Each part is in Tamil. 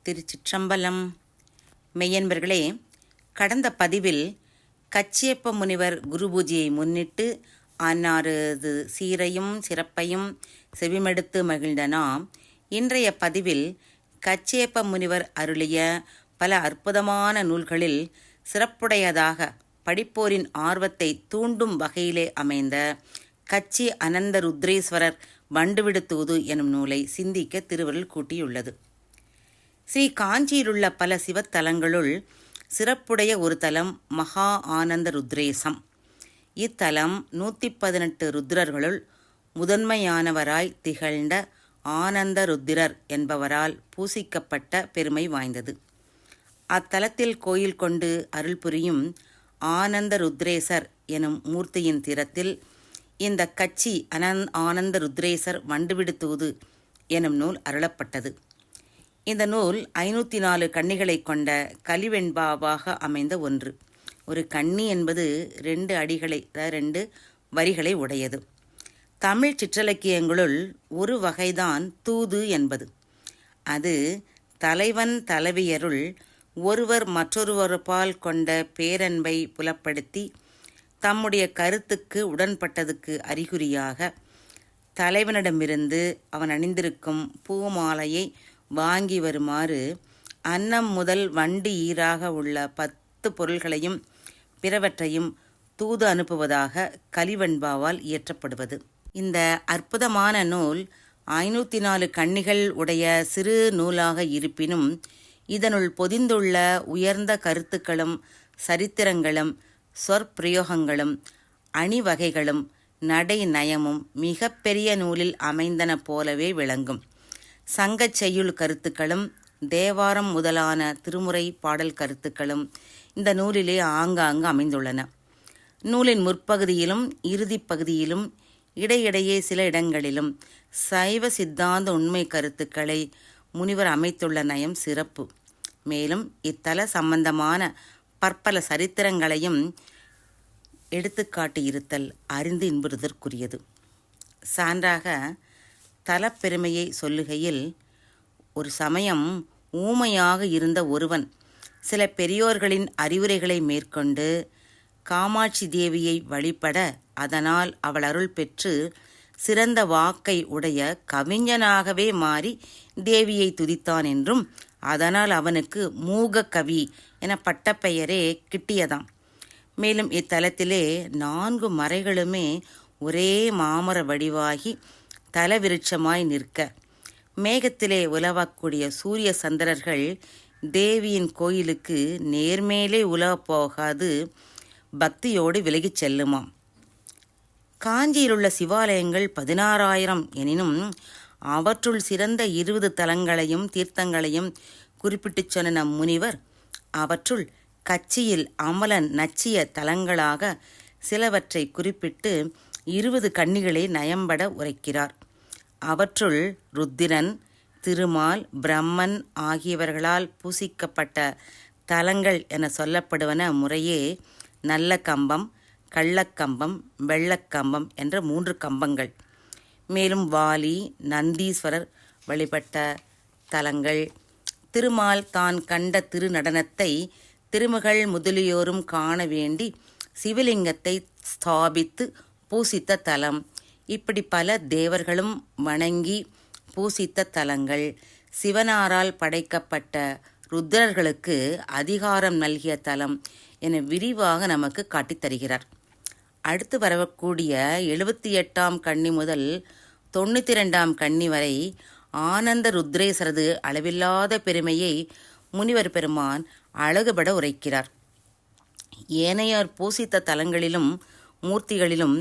திருச்சிற்றம்பலம். மெய்யன்பர்களே, கடந்த பதிவில் கச்சியப்ப முனிவர் குரு பூஜையை முன்னிட்டு அன்னாரது சீரையும் சிறப்பையும் செவிமடுத்து மகிழ்ந்த நாம் இன்றைய பதிவில் கச்சியப்ப முனிவர் அருளிய பல அற்புதமான நூல்களில் சிறப்புடையதாக படிப்போரின் ஆர்வத்தை தூண்டும் வகையிலே அமைந்த கச்சி அனந்த ருத்ரேஸ்வரர் வண்டுவிடு தூது எனும் நூலை சிந்திக்க திருவருள் கூட்டியுள்ளது. ஸ்ரீ காஞ்சியிலுள்ள பல சிவத்தலங்களுள் சிறப்புடைய ஒரு தலம் மகா ஆனந்த ருத்ரேசம். இத்தலம் 118 ருத்ரர்களுள் முதன்மையானவராய் திகழ்ந்த ஆனந்த ருத்திரர் என்பவரால் பூசிக்கப்பட்ட பெருமை வாய்ந்தது. அத்தலத்தில் கோயில் கொண்டு அருள் புரியும் ஆனந்த ருத்ரேசர் எனும் மூர்த்தியின் திறத்தில் இந்த கச்சி ஆனந்த ருத்ரேசர் வண்டுவிடு தூது எனும் நூல் அருளப்பட்டது. இந்த நூல் 504 கன்னிகளை கொண்ட கலிவெண்பாவாக அமைந்த ஒன்று. ஒரு கன்னி என்பது 2 அடிகளை 2 வரிகளை உடையது. தமிழ் சிற்றிலக்கியங்களுள் ஒரு வகைதான் தூது என்பது. அது தலைவன் தலைவியருள் ஒருவர் மற்றொருவருபால் கொண்ட பேரன்பை புலப்படுத்தி தம்முடைய கருத்துக்கு உடன்பட்டதுக்கு அறிகுறியாக தலைவனிடமிருந்து அவன் அணிந்திருக்கும் பூமாலையை வாங்கி வருமாறு அன்னம் முதல் வண்டு ஈராக உள்ள 10 பொருள்களையும் பிறவற்றையும் தூது அனுப்புவதாக கலிவெண்பாவால் இயற்றப்படுவது. இந்த அற்புதமான நூல் 504 கன்னிகள் உடைய சிறு நூலாக இருப்பினும் இதனுள் பொதிந்துள்ள உயர்ந்த கருத்துக்களும் சரித்திரங்களும் சொற்பிரயோகங்களும் அணிவகைகளும் நடை நயமும் மிக பெரிய நூலில் அமைந்தன போலவே விளங்கும். சங்கச் செய்யுள் கருத்துக்களும் தேவாரம் முதலான திருமுறை பாடல் கருத்துக்களும் இந்த நூலிலே ஆங்காங்கு அமைந்துள்ளன. நூலின் முற்பகுதியிலும் இறுதிப் பகுதியிலும் இடையிடையே சில இடங்களிலும் சைவ சித்தாந்த உண்மை கருத்துக்களை முனிவர் அமைத்துள்ள நயம் சிறப்பு. மேலும் இத்தல சம்பந்தமான பற்பல சரித்திரங்களையும் எடுத்துக்காட்டியிருத்தல் அறிந்து இன்புறுதற்குரியது. சான்றாக தலப்பெருமையை சொல்லுகையில், ஒரு சமயம் ஊமையாக இருந்த ஒருவன் சில பெரியோர்களின் அறிவுரைகளை மேற்கொண்டு காமாட்சி தேவியை வழிபட அதனால் அவள் அருள் பெற்று சிறந்த வாக்கை உடைய கவிஞனாகவே மாறி தேவியை துதித்தான் என்றும் அதனால் அவனுக்கு மூக கவி என பட்டப்பெயரே கிட்டியதாம். மேலும் இத்தலத்திலே 4 மறைகளுமே ஒரே மாமர வடிவாகி தலவிருட்சமாய் நிற்க மேகத்திலே உலவக்கூடிய சூரிய சந்திரர்கள் தேவியின் கோயிலுக்கு நேர்மேலே உலவப் போகாது பக்தியோடு விலகிச் செல்லுமாம். காஞ்சியிலுள்ள சிவாலயங்கள் 16,000 எனினும் அவற்றுள் சிறந்த 20 தலங்களையும் தீர்த்தங்களையும் குறிப்பிட்டுச் சொன்ன நம் முனிவர் அவற்றுள் கச்சியில் அமலன் நச்சிய தலங்களாக சிலவற்றை குறிப்பிட்டு 20 கன்னிகளை நயம்பட உரைக்கிறார். அவற்றுள் ருத்திரன், திருமால், பிரம்மன் ஆகியவர்களால் பூசிக்கப்பட்ட தலங்கள் என சொல்லப்படுவன முறையே நல்ல கம்பம், கள்ளக்கம்பம், வெள்ளக்கம்பம் என்ற 3 கம்பங்கள். மேலும் வாலி, நந்தீஸ்வரர் வழிபட்ட தலங்கள், திருமால் தான் கண்ட திருநடனத்தை திருமகள் முதலியோரும் காண வேண்டி சிவலிங்கத்தை ஸ்தாபித்து பூசித்த தலம், இப்படி பல தேவர்களும் வணங்கி பூசித்த தலங்கள், சிவனாரால் படைக்கப்பட்ட ருத்ரர்களுக்கு அதிகாரம் நல்கிய தலம் என விரிவாக நமக்கு காட்டித்தருகிறார். அடுத்து வரக்கூடிய 78ஆம் கன்னி முதல் 92ஆம் கன்னி வரை ஆனந்த ருத்ரேசரது அளவில்லாத பெருமையை முனிவர் பெருமான் அழகுபட உரைக்கிறார். ஏனையோர் பூசித்த தலங்களிலும் மூர்த்திகளிலும்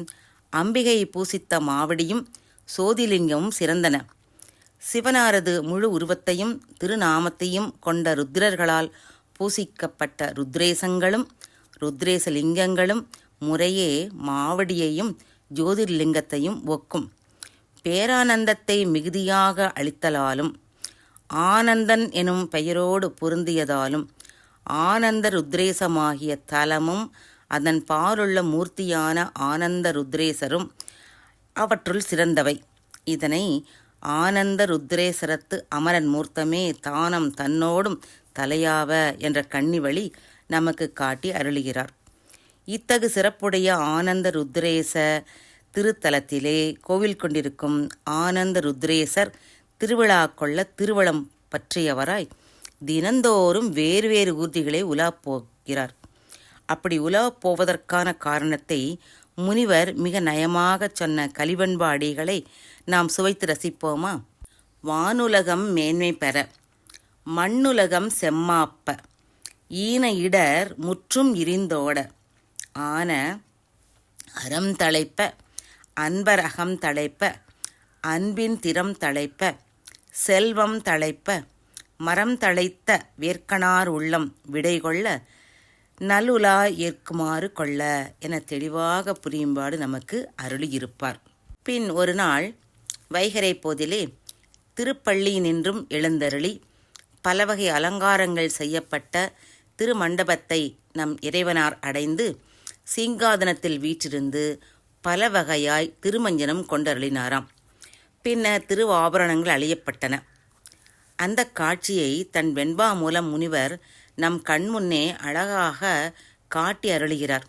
அம்பிகை பூசித்த மாவடியும் சோதிலிங்கமும் சிறந்தன. சிவனாரது முழு உருவத்தையும் திருநாமத்தையும் கொண்ட ருத்ரர்களால் பூசிக்கப்பட்ட ருத்ரேசங்களும் ருத்ரேசலிங்கங்களும் முறையே மாவடியையும் ஜோதிர்லிங்கத்தையும் ஒக்கும். பேரானந்தத்தை மிகுதியாக அளித்தலாலும் ஆனந்தன் எனும் பெயரோடு பொருந்தியதாலும் ஆனந்த ருத்ரேசமாகிய தலமும் அதன் பாலுள்ள மூர்த்தியான ஆனந்த ருத்ரேசரும் அவற்றுள் சிறந்தவை. இதனை ஆனந்த ருத்ரேசரத்து அமரன் மூர்த்தமே தானம் தன்னோடும் தலையாவ என்ற கன்னிவழி நமக்கு காட்டி அருளுகிறார். இத்தகு சிறப்புடைய ஆனந்த ருத்ரேச திருத்தலத்திலே கோவில் கொண்டிருக்கும் ஆனந்த ருத்ரேசர் திருவிழா கொள்ள திருவளம் பற்றியவராய் தினந்தோறும் வேறு வேறு ஊர்திகளை உலா போகிறார். அப்படி உலா போவதற்கான காரணத்தை முனிவர் மிக நயமாகச் சொன்ன கலிவெண்பாடிகளை நாம் சுவைத்து ரசிப்போமா? வானுலகம் மேன்மை பெற, மண்ணுலகம் செம்மாப்ப, ஈன இடர் முற்றும் இரிந்தோட, ஆன அறம் தழைப்ப, அன்பர் அகம் தழைப்ப, அன்பின் திறம் தழைப்ப, செல்வம் தழைப்ப, மரம் தழைத்த வேர்க்கணார் உள்ளம் விடைகொள்ள, நல்லுலா ஏற்குமாறு கொள்ள என தெளிவாக புரியும்பாடு நமக்கு அருளியிருப்பார். பின் ஒரு நாள் வைகரை போதிலே திருப்பள்ளியினின்றும் எழுந்தருளி பலவகை அலங்காரங்கள் செய்யப்பட்ட திருமண்டபத்தை நம் இறைவனார் அடைந்து சிங்காதனத்தில் வீற்றிருந்து பல வகையாய் திருமஞ்சனம் கொண்டருளினாராம். பின்னர் திருவாபரணங்கள் அழியப்பட்டன. அந்த காட்சியை தன் வெண்பா மூலம் முனிவர் நம் கண்முன்னே அழகாக காட்டி அருளுகிறார்.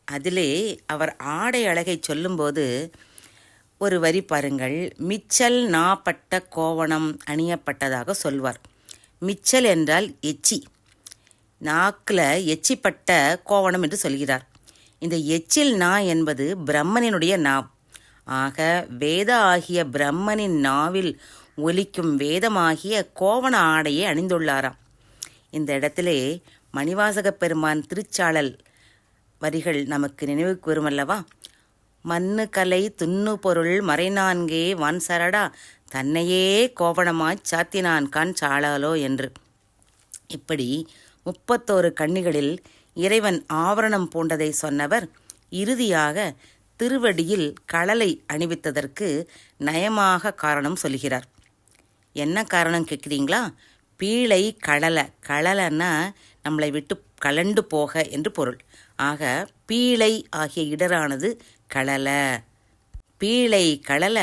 அதிலே அவர் ஆடை அழகை சொல்லும்போது ஒரு வரி பாருங்கள். மிச்சல் நாப்பட்ட கோவணம் அணியப்பட்டதாக சொல்வார். மிச்சல் என்றால் எச்சி, நாக்கில் எச்சிப்பட்ட கோவணம் என்று சொல்கிறார். இந்த எச்சில் நா என்பது பிரம்மனினுடைய நாவ். ஆக வேத ஆகிய பிரம்மனின் நாவில் ஒலிக்கும் வேதமாகிய கோவண ஆடையை அணிந்துள்ளாராம். இந்த இடத்திலே மணிவாசகப் பெருமான் திருச்சாளல் வரிகள் நமக்கு நினைவுக்கு வருமல்லவா? மண்ணு கலை துண்ணு பொருள் மறைநான்கே வான் சரடா தன்னையே கோவணமாய்ச் சாத்தினான் கான் சாளாலோ என்று. இப்படி 31 கன்னிகளில் இறைவன் ஆவரணம் பூண்டதை சொன்னவர் இறுதியாக திருவடியில் கழலை அணிவித்ததற்கு நயமாக காரணம் சொல்கிறார். என்ன காரணம் கேட்குறீங்களா? பீழை கழல, கழலன்னா நம்மளை விட்டு கலண்டு போக என்று பொருள். ஆக பீழை ஆகிய இடரானது கழல. பீழை கழல,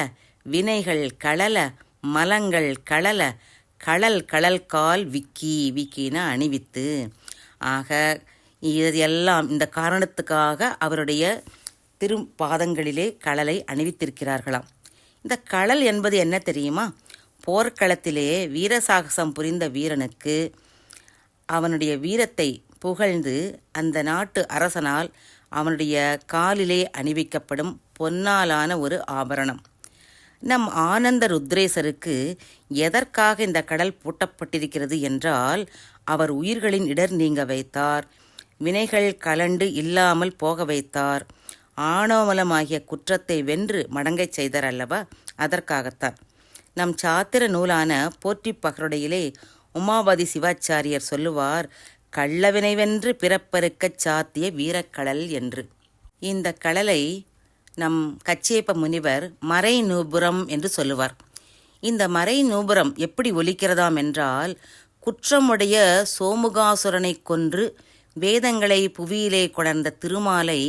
வினைகள் கழல, மலங்கள் கழல, கழல் கழல்கால் விக்கி, விக்கினா அணிவித்து. ஆக இதெல்லாம் இந்த காரணத்துக்காக அவருடைய திருப்பாதங்களிலே கழலை அணிவித்திருக்கிறார்களாம். இந்த கழல் என்பது என்ன தெரியுமா? போர்க்களத்திலே வீரசாகசம் புரிந்த வீரனுக்கு அவனுடைய வீரத்தை புகழ்ந்து அந்த நாட்டு அரசனால் அவனுடைய காலிலே அணிவிக்கப்படும் பொன்னாலான ஒரு ஆபரணம். நம் ஆனந்த ருத்ரேசருக்கு எதற்காக இந்த கடல் பூட்டப்பட்டிருக்கிறது என்றால், அவர் உயிர்களின் இடர் நீங்க வைத்தார், வினைகள் கலண்டு இல்லாமல் போக வைத்தார், ஆணவமலமாகிய குற்றத்தை வென்று மடங்கச் செய்தார் அல்லவா? அதற்காகத்தான். நம் சாத்திர நூலான போற்றிப் பகருடையிலே உமாபதி சிவாச்சாரியர் சொல்லுவார், கள்ளவினை வென்று பிறப்பறுக்கச் சாத்திய வீரக்கடல் என்று. இந்த கடலை நம் கச்சேப்ப முனிவர் மறை நூபுரம் என்று சொல்லுவார். இந்த மறை நூபுரம் எப்படி ஒலிக்கிறதாம் என்றால், குற்றமுடைய சோமுகாசுரனை கொன்று வேதங்களை புவியிலே கொணர்ந்த திருமாலை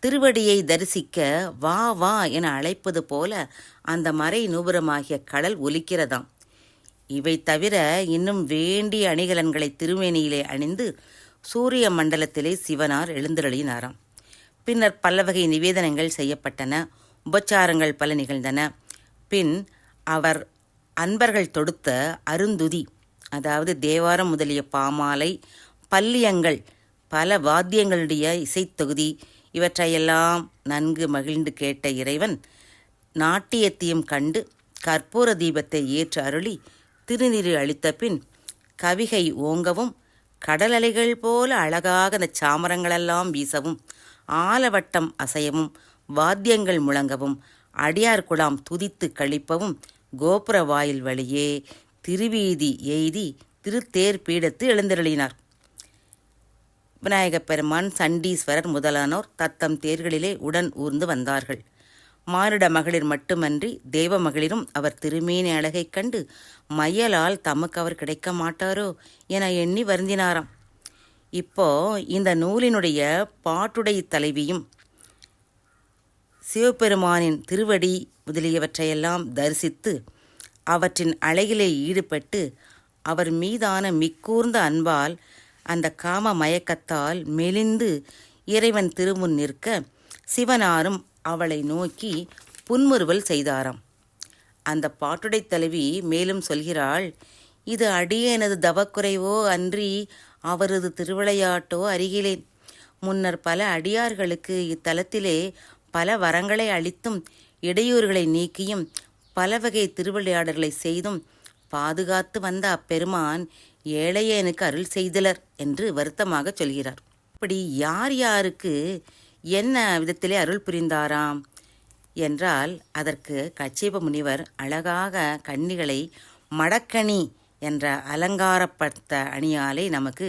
திருவடியை தரிசிக்க வா வா என அழைப்பது போல அந்த மறை நூபுரமாகிய கடல் ஒலிக்கிறதாம். இவை தவிர இன்னும் வேண்டிய அணிகலன்களை திருமேனியிலே அணிந்து சூரிய மண்டலத்திலே சிவனார் எழுந்தருளினாராம். பின்னர் பலவகை நிவேதனங்கள் செய்யப்பட்டன, உபச்சாரங்கள் பல நிகழ்ந்தன. பின் அவர் அன்பர்கள் தொடுத்த அருந்துதி, அதாவது தேவாரம் முதலிய பாமாலை, பல்லியங்கள், பல வாத்தியங்களுடைய இசைத்தொகுதி, இவற்றையெல்லாம் நன்கு மகிழ்ந்து கேட்ட இறைவன் நாட்டியத்தையும் கண்டு கற்பூர தீபத்தை ஏற்று அருளி திருநீறு அளித்த பின் கவிகை ஓங்கவும் கடலலைகள் போல அழகாக அந்த சாமரங்களெல்லாம் வீசவும் ஆலவட்டம் அசையவும் வாத்தியங்கள் முழங்கவும் அடியார் குழாம் துதித்து கழிப்பவும் கோபுர வாயில் வழியே திருவீதி எய்தி திருத்தேர் பீடத்து எழுந்தருளினார். விநாயகப் பெருமான், சண்டீஸ்வரர் முதலானோர் தத்தம் தேர்களிலே உடன் ஊர்ந்து வந்தார்கள். மானிட மகளிர் மட்டுமன்றி தேவ மகளிரும் அவர் திருமேனி அழகைக் கண்டு மையலால் தமக்கு அவர் கிடைக்க மாட்டாரோ என எண்ணி வருந்தினாராம். இப்போ இந்த நூலினுடைய பாட்டுடை தலைவியும் சிவபெருமானின் திருவடி முதலியவற்றையெல்லாம் தரிசித்து அவற்றின் அழகிலே ஈடுபட்டு அவர் மீதான மிக்கூர்ந்த அன்பால் அந்த காம மயக்கத்தால் மெலிந்து இறைவன் திருமுன் நிற்க சிவனாரும் அவளை நோக்கி புன்முறுவல் செய்தாராம். அந்த பாட்டுடைத் தலைவி மேலும் சொல்கிறாள், இது அடியேனது தவக்குறைவோ அன்றி அவரது திருவிளையாட்டோ அறிகிலேன். முன்னர் பல அடியார்களுக்கு இத்தலத்திலே பல வரங்களை அளித்தும் இடையூறுகளை நீக்கியும் பல வகை திருவிளையாடல்களை செய்தும் பாதுகாத்து வந்த அப்பெருமான் ஏழையனுக்கு அருள் செய்தலர் என்று வருத்தமாக சொல்கிறார். இப்படி யார் யாருக்கு என்ன விதத்திலே அருள் புரிந்தாராம் என்றால் அதற்கு கச்சியப்ப முனிவர் அழகாக கன்னிகளை மடக்கணி என்ற அலங்காரப்படுத்த அணியாலே நமக்கு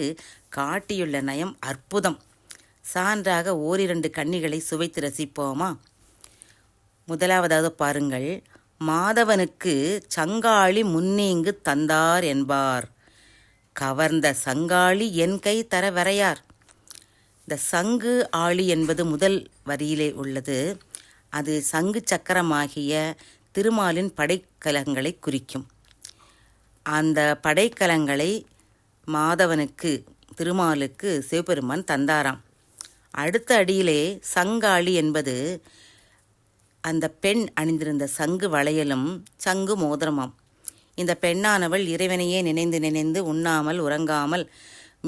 காட்டியுள்ள நயம் அற்புதம். சான்றாக ஓரிரண்டு கன்னிகளை சுவைத்து ரசிப்போமா? முதலாவதாக பாருங்கள். மாதவனுக்கு சங்காளி முன்னீங்கு தந்தார் என்பார், கவர்ந்த சங்காளி என் கை தர வரையார். இந்த சங்கு ஆளி என்பது முதல் வரியிலே உள்ளது. அது சங்கு சக்கரமாகிய திருமாலின் படைக்கலங்களை குறிக்கும். அந்த படைக்கலங்களை மாதவனுக்கு திருமாலுக்கு சிவபெருமான் தந்தாராம். அடுத்த அடியிலே சங்காளி என்பது அந்த பெண் அணிந்திருந்த சங்கு வளையலும் சங்கு மோதிரமாம். இந்த பெண்ணானவள் இறைவனையே நினைந்து நினைந்து உண்ணாமல் உறங்காமல்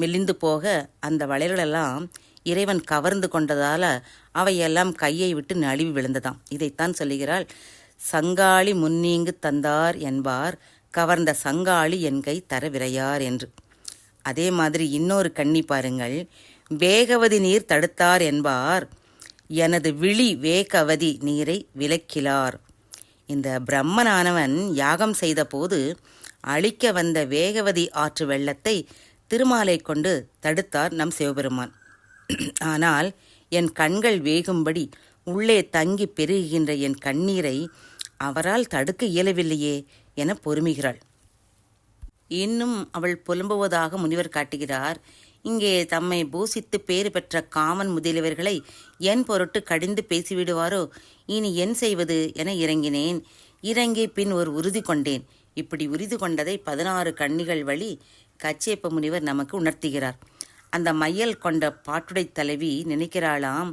மெலிந்து போக அந்த வளையலெல்லாம் இறைவன் கவர்ந்து கொண்டதால் அவையெல்லாம் கையை விட்டு நழுவி விழுந்ததாம். இதைத்தான் சொல்லுகிறாள், சங்காளி முன்னீங்கு தந்தார் என்பார், கவர்ந்த சங்காளி என் கை தர விரையார் என்று. அதே மாதிரி இன்னொரு கன்னி பாருங்கள். வேகவதி நீர் தடுத்தார் என்பார், எனது விழி வேகவதி நீரை விலக்கிலார். இந்த பிரம்மனானவன் யாகம் செய்த போது அழிக்க வந்த வேகவதி ஆற்று வெள்ளத்தை திருமாலை கொண்டு தடுத்தார் நம் சிவபெருமான். ஆனால் என் கண்கள் வேகும்படி உள்ளே தங்கி பெருகுகின்ற என் கண்ணீரை அவரால் தடுக்க இயலவில்லையே என பொறுமுகிறாள். இன்னும் அவள் புலம்புவதாக முனிவர் காட்டுகிறார். இங்கே தம்மை பூசித்து பேறு பெற்ற காமன் முதலியவர்களை என் பொருட்டு கடிந்து பேசிவிடுவாரோ, இனி என் செய்வது என இறங்கினேன். இறங்கி பின் ஒரு உறுதி கொண்டேன். இப்படி உறுதி கொண்டதை 16 கன்னிகள் வழி கச்சியப்ப முனிவர் நமக்கு உணர்த்துகிறார். அந்த மையல் கொண்ட பாட்டுடைத் தலைவி நினைக்கிறாளாம்,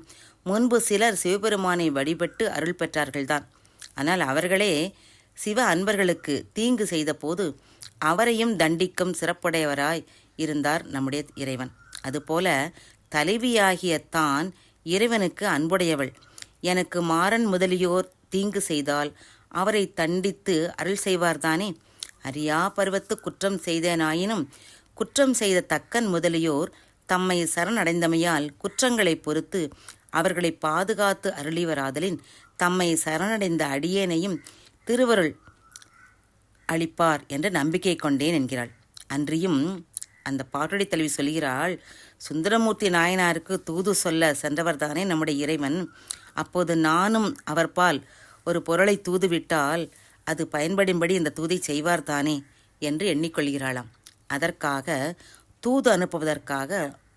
முன்பு சிலர் சிவபெருமானை வழிபட்டு அருள் பெற்றார்கள்தான். ஆனால் அவர்களே சிவ அன்பர்களுக்கு தீங்கு செய்த போது அவரையும் தண்டிக்கும் சிறப்புடையவராய் இருந்தார் நம்முடைய இறைவன். அதுபோல தலைவியாகிய தான் இறைவனுக்கு அன்புடையவள். எனக்கு மாறன் முதலியோர் தீங்கு செய்தால் அவரை தண்டித்து அருள் செய்வார்தானே. அறியா பருவத்து குற்றம் செய்தனாயினும் குற்றம் செய்த தக்கன் முதலியோர் தம்மை சரணடைந்தமையால் குற்றங்களை பொறுத்து அவர்களை பாதுகாத்து அருளிவராதலின் தம்மை சரணடைந்த அடியேனையும் திருவருள் அளிப்பார் என்ற நம்பிக்கை கொண்டேன் என்கிறாள். அன்றியும் அந்த பாட்டுடை தலைவி சொல்கிறாள், சுந்தரமூர்த்தி நாயனாருக்கு தூது சொல்ல சென்றவர்தானே நம்முடைய இறைவன். அப்போது நானும் அவர் பால் ஒரு பொருளை தூதுவிட்டால் அது பயன்படும்படி இந்த தூதை செய்வார்தானே என்று எண்ணிக்கொள்கிறாளாம். அதற்காக தூது அனுப்புவதற்காக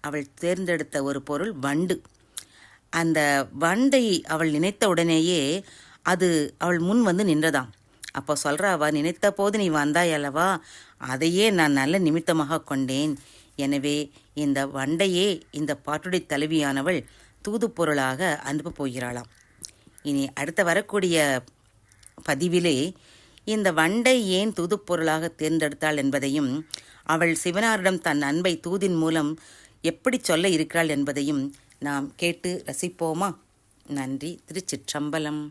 அவள் தேர்ந்தெடுத்த ஒரு பொருள் வண்டு. அந்த வண்டை அவள் நினைத்த உடனேயே அது அவள் முன் வந்து நின்றதாம். அப்போ சொல்கிறாவா, நினைத்த போது நீ வந்தாய் அல்லவா, அதையே நான் நல்ல நிமித்தமாக கொண்டேன். எனவே இந்த வண்டையே இந்த பாட்டுடை தலைவியானவள் தூது பொருளாக அனுப்பப் போகிறாளாம். இனி அடுத்த வரக்கூடிய பதிவிலே இந்த வண்டை ஏன் தூது பொருளாக தேர்ந்தெடுத்தாள் என்பதையும் அவள் சிவனாரிடம் தன் அன்பை தூதின் மூலம் எப்படி சொல்ல இருக்கிறாள் என்பதையும் நாம் கேட்டு ரசிப்போமா? நன்றி. திருச்சிற்றம்பலம்.